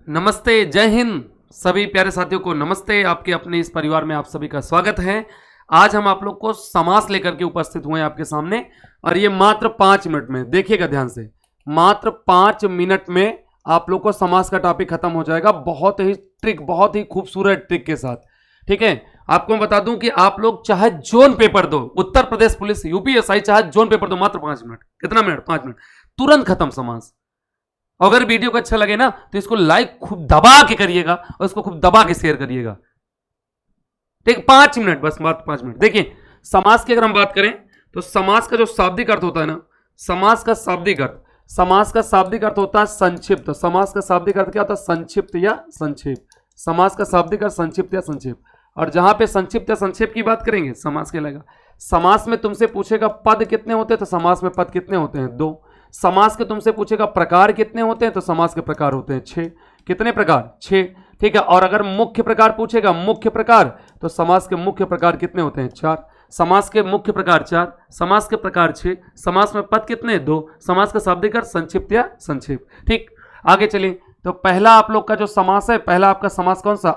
नमस्ते, जय हिंद। सभी प्यारे साथियों को नमस्ते। आपके अपने इस परिवार में आप सभी का स्वागत है। आज हम आप लोग को समास लेकर के उपस्थित हुए हैं आपके सामने, और ये मात्र 5 मिनट में, देखिएगा ध्यान से, मात्र 5 मिनट में आप लोग को समास का टॉपिक खत्म हो जाएगा, बहुत ही ट्रिक, बहुत ही खूबसूरत ट्रिक के साथ। ठीक है, आपको मैं बता दूं कि आप लोग चाहे जोन पेपर दो, उत्तर प्रदेश पुलिस, यूपीएसआई, चाहे जोन पेपर दो, मात्र 5 मिनट। कितना मिनट? 5 मिनट, तुरंत खत्म समास। अगर वीडियो को अच्छा लगे ना तो इसको लाइक खूब दबा के करिएगा और इसको खूब दबा के शेयर करिएगा। ठीक, 5 मिनट, बस मात्र 5 मिनट। देखिए, समास की अगर हम बात करें तो समास का जो शाब्दिक अर्थ होता है ना, समास का शाब्दिक अर्थ होता है संक्षिप्त। समास का शाब्दिक अर्थ क्या होता है? संक्षिप्त या संक्षेप। समास का शाब्दिक अर्थ संक्षिप्त या संक्षेप। और जहां पे संक्षिप्त या संक्षेप की बात करेंगे, समास कहलाएगा। समास में तुमसे पूछेगा पद कितने होते हैं, तो समास में पद कितने होते हैं? 2। समास के तुमसे पूछेगा प्रकार कितने होते हैं, तो समास के प्रकार होते हैं 6। कितने प्रकार? 6। ठीक है, और अगर मुख्य प्रकार पूछेगा, मुख्य प्रकार, तो समास के मुख्य प्रकार कितने होते हैं? 4। समास के मुख्य प्रकार 4, समास के प्रकार 6, समास में पद कितने? 2। समास का शाब्दिक अर्थ संक्षिप्त या संक्षेप। ठीक, आगे चलिए। तो पहला आप लोग का जो समास है, पहला आपका समास कौन सा?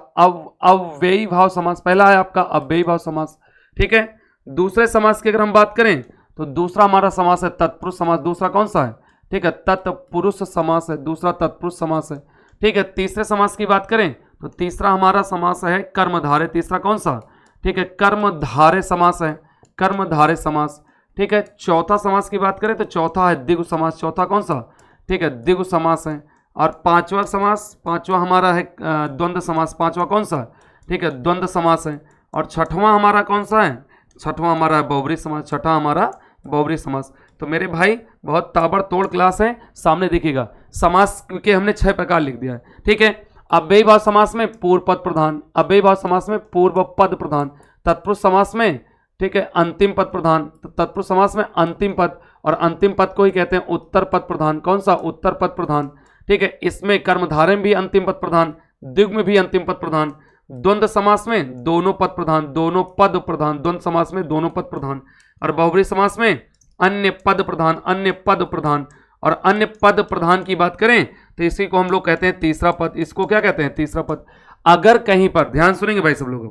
अव्ययी भाव समास। पहला है आपका अव्ययी भाव समास। ठीक है, दूसरे समास की अगर हम बात करें तो दूसरा हमारा समास है तत्पुरुष समास। दूसरा कौन सा है? ठीक है, तत्पुरुष समास है। दूसरा तत्पुरुष समास है। ठीक है, तीसरे समास की बात करें तो तीसरा हमारा समास है कर्मधारय। तीसरा कौन सा? ठीक है, कर्मधारय समास है, कर्मधारय समास। ठीक है, चौथा समास की बात करें तो चौथा है द्विगु समास। चौथा कौन सा? ठीक है, द्विगु समास है। और पांचवा समास, पांचवा हमारा है द्वंद्व समास। पांचवा कौन सा? ठीक है, द्वंद्व समास है। और छठवां हमारा कौन सा है? छठवां हमारा है बहुब्रीहि समास। छठा हमारा बहुब्रीहि समास। तो मेरे भाई, बहुत ताबड़तोड़ क्लास है, सामने देखिएगा। समास के हमने 6 प्रकार लिख दिया है। ठीक है, अव्ययी भाव समास में पूर्व पद प्रधान, अव्ययी भाव समास में पूर्व पद प्रधान, तत्पुरुष समास में, ठीक है, अंतिम पद प्रधान, तत्पुरुष समास में अंतिम पद, और अंतिम पद को ही कहते हैं उत्तर पद प्रधान। कौन सा? उत्तर पद प्रधान। ठीक है, इसमें कर्मधारय में भी अंतिम पद प्रधान, द्विगु में भी अंतिम पद प्रधान, द्वंद्व समास में दोनों पद प्रधान, दोनों पद प्रधान, द्वंद्व समास में दोनों पद प्रधान, और बहुब्रीहि समास में अन्य पद प्रधान, अन्य पद प्रधान। और अन्य पद प्रधान की बात करें तो इसी को हम लोग कहते हैं तीसरा पद। इसको क्या कहते हैं? तीसरा पद। अगर कहीं पर, ध्यान सुनेंगे भाई सब लोगों,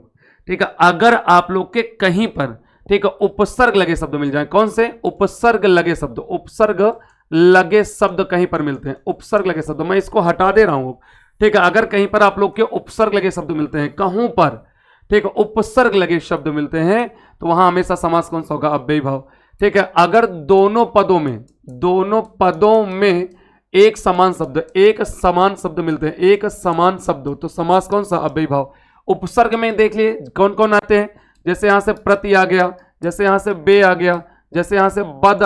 ठीक है, अगर आप लोग के कहीं पर, ठीक है, उपसर्ग लगे शब्द मिल जाए, कौन से? उपसर्ग लगे शब्द, उपसर्ग लगे शब्द कहीं पर मिलते हैं, उपसर्ग लगे शब्द, मैं इसको हटा दे रहा हूं। ठीक है, अगर कहीं पर आप लोग के उपसर्ग लगे शब्द मिलते हैं, कहूं पर, ठीक है, उपसर्ग लगे शब्द मिलते हैं, तो वहां हमेशा समास कौन सा होगा? अव्ययी भाव। ठीक है, अगर दोनों पदों में एक समान शब्द मिलते हैं, एक समान शब्द, तो समास कौन सा? अव्ययी भाव। उपसर्ग में देख लिए कौन कौन आते हैं, जैसे यहां से प्रति आ गया, जैसे यहां से बे आ गया, जैसे यहां से बद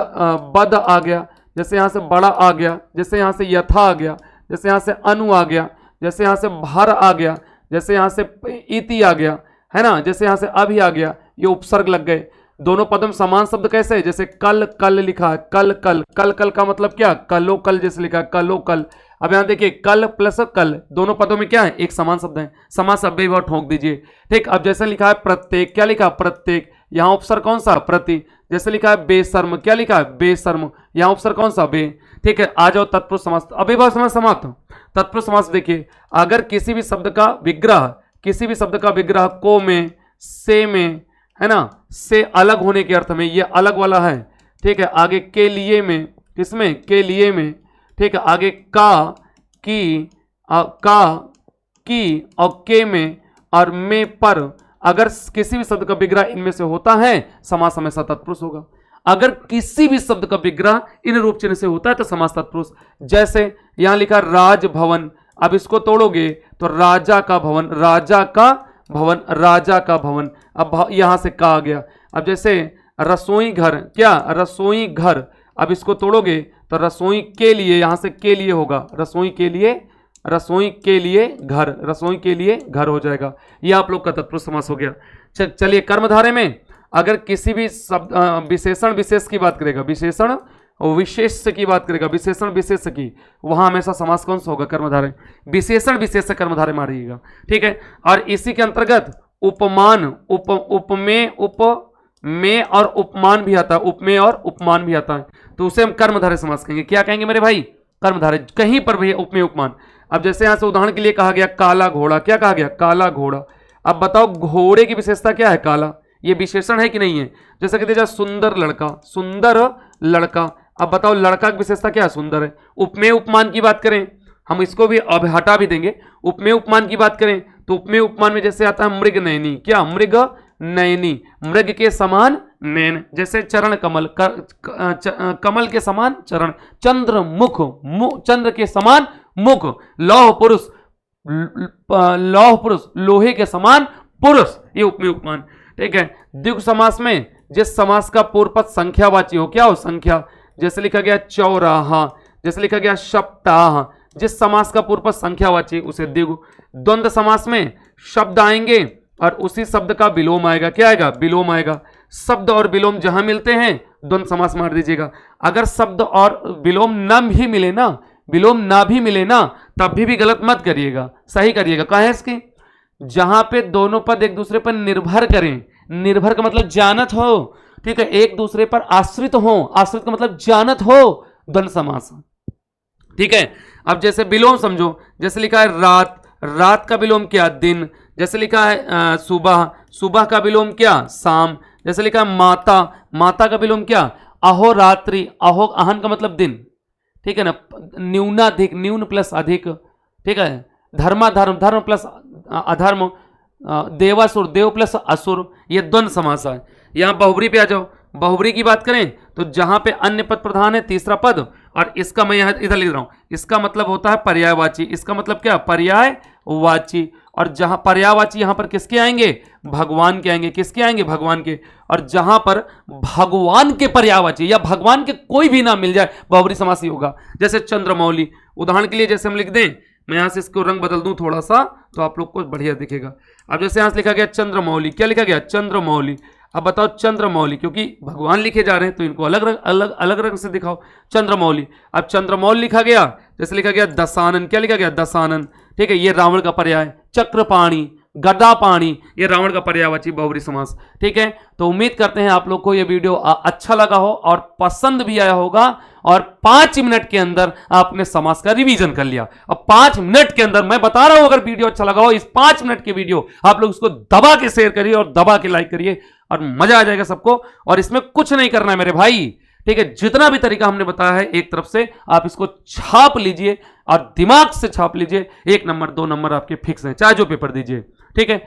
आ गया, जैसे यहां से बड़ा आ गया, जैसे यहां से यथा आ गया, जैसे यहां से अनु आ गया, जैसे यहां से भर आ गया, जैसे यहां से इति आ गया, है ना, जैसे यहां से अभी आ गया, ये उपसर्ग लग गए। दोनों पदों में समान शब्द कैसे है? जैसे कल कल लिखा है, कल कल, कल कल का मतलब क्या? कलो कल, जैसे लिखा है कलो कल। अब यहां देखिए, कल प्लस कल, दोनों पदों में क्या है? एक समान शब्द है। समास अव्ययी भाव ठोक दीजिए। ठीक, अब जैसे लिखा है प्रत्येक, क्या लिखा? प्रत्येक, यहां उपसर्ग कौन सा? प्रति। जैसे लिखा है बेशर्म, क्या लिखा है? बेशर्म, यहां उपसर्ग कौन सा? बे। ठीक है, आ जाओ तत्पुरुष समास। अव्ययी भाव समास समाप्त। तत्पुरुष समास देखिए, अगर किसी भी शब्द का विग्रह को में, से में, है ना, से अलग होने के अर्थ में, ये अलग वाला है। ठीक है, आगे के लिए में, किसमें? के लिए में। ठीक है, आगे का, की, और के में, और में पर, अगर किसी भी शब्द का विग्रह इनमें से होता है, समास हमेशा तत्पुरुष होगा। अगर किसी भी शब्द का विग्रह इन रूप चिन्ह से होता है तो समास तत्पुरुष। जैसे यहां लिखा राजभवन, अब इसको तोड़ोगे तो राजा का भवन, राजा का भवन, राजा का भवन। अब यहां से का आ गया। अब जैसे रसोई घर, क्या? रसोई घर, अब इसको तोड़ोगे तो रसोई के लिए, यहां से के लिए होगा, रसोई के लिए घर, रसोई के लिए घर हो जाएगा। ये आप लोग का तत्पुरुष समास हो गया। चलिए, कर्मधारय में अगर किसी भी शब्द विशेषण विशेष की बात करेगा, विशेषण विशेष की बात करेगा, विशेषण विशेष की, वहां हमेशा समास कौन सा होगा? कर्मधारय। विशेषण विशेष से कर्मधारय मारिएगा। ठीक है, और इसी के अंतर्गत उपमान, उपमेय और उपमान भी आता है, उपमेय और उपमान भी आता है, तो उसे हम कर्मधारय समास कहेंगे। क्या कहेंगे मेरे भाई? कर्मधारय, कहीं पर भी उपमेय उपमान। अब जैसे यहां से उदाहरण के लिए कहा गया काला घोड़ा, क्या कहा गया? काला घोड़ा। अब बताओ घोड़े की विशेषता क्या है? काला। ये विशेषण है कि नहीं है? जैसे कहते हैं सुंदर लड़का, सुंदर लड़का। अब बताओ लड़का की विशेषता क्या है? सुंदर है। उपमेय उपमान की बात करें, हम इसको भी अब हटा भी देंगे। उपमेय उपमान की बात करें तो उपमेय उपमान में जैसे आता है मृग नयनी, क्या? मृग नयनी, मृग के समान नयन, जैसे चरण कमल, कमल के समान चरण, चंद्र मुख, चंद्र के समान मुख, लौह पुरुष, लौह पुरुष, लोहे के समान पुरुष, ये उपमेय उपमान। ठीक है। द्विगु समास में जिस समास का पूर्व पद संख्यावाची हो, क्या हो? संख्या। जैसे लिखा गया चौराहा, जैसे लिखा गया सप्ताह, जिस समास का पूर्व पद संख्यावाची उसे द्विगु। द्वंद्व समास में शब्द आएंगे और उसी शब्द का विलोम आएगा, क्या आएगा? विलोम आएगा। शब्द और विलोम जहां मिलते हैं द्वंद्व समास मार दीजिएगा। अगर शब्द और विलोम न भी मिले ना, विलोम ना भी मिले ना, तब भी गलत मत करिएगा, सही करिएगा। कहा है इसकी? जहां पे दोनों पद एक दूसरे पर निर्भर करें, निर्भर का मतलब जानत हो, ठीक है, एक दूसरे पर आश्रित हो, आश्रित का मतलब जानत हो, द्वंद्व समास। ठीक है। अब जैसे विलोम समझो, जैसे लिखा है रात, रात का विलोम क्या? दिन। जैसे लिखा है सुबह, सुबह का विलोम क्या? शाम। जैसे लिखा है माता, माता का विलोम क्या? अहोरात्रि, अहो अहन का मतलब दिन, ठीक है ना। न्यूनाधिक, न्यून प्लस अधिक, ठीक है। धर्माधर्म, धर्म प्लस अधर्म, देवासुर, देव प्लस असुर, ये द्वंद्व समास है। यहां बहुब्री पे आ जाओ। बहुब्री की बात करें तो जहां पे अन्य पद प्रधान है, तीसरा पद, और इसका मैं यहां इधर लिख रहा हूं, इसका मतलब होता है पर्यायवाची। इसका मतलब क्या? पर्यायवाची। और जहां पर्यायवाची यहां पर किसके आएंगे? भगवान के आएंगे। किसके आएंगे? भगवान के। और जहां पर भगवान के पर्यायवाची या भगवान के कोई भी नाम मिल जाए, बहुब्री समास ही होगा। जैसे चंद्रमौली, उदाहरण के लिए जैसे हम लिख दें, मैं यहां से इसको रंग बदल दूं थोड़ा सा तो आप लोग को बढ़िया दिखेगा। अब जैसे यहां से लिखा गया चंद्रमौली, क्या लिखा गया? चंद्रमौली। अब बताओ चंद्रमौली, क्योंकि भगवान लिखे जा रहे हैं तो इनको अलग रंग, अलग रंग से दिखाओ। चंद्रमौली। अब चंद्रमौली लिखा गया, जैसे लिखा गया दशानन, क्या लिखा गया? दशानन, ठीक है, ये रावण का पर्याय। चक्रपाणी, गदापाणी, ये रावण का पर्यायवाची बहुब्री समास। ठीक है। तो उम्मीद करते हैं आप लोग को ये वीडियो अच्छा लगा हो और पसंद भी आया होगा, और 5 मिनट के अंदर आपने समास का रिवीजन कर लिया। अब 5 मिनट के अंदर मैं बता रहा हूं, अगर वीडियो अच्छा लगा हो, इस 5 मिनट के वीडियो आप लोग इसको दबा के शेयर करिए और दबा के लाइक करिए, और मजा आ जाएगा सबको। और इसमें कुछ नहीं करना है मेरे भाई, ठीक है। जितना भी तरीका हमने बताया है एक तरफ से, आप इसको छाप लीजिए और दिमाग से छाप लीजिए। 1 नंबर 2 नंबर आपके फिक्स हैं, चाहे जो पेपर दीजिए, ठीक है।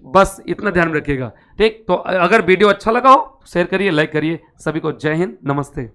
बस इतना ध्यान रखिएगा, ठीक। तो अगर वीडियो अच्छा लगा हो शेयर करिए, लाइक करिए। सभी को जय हिंद, नमस्ते।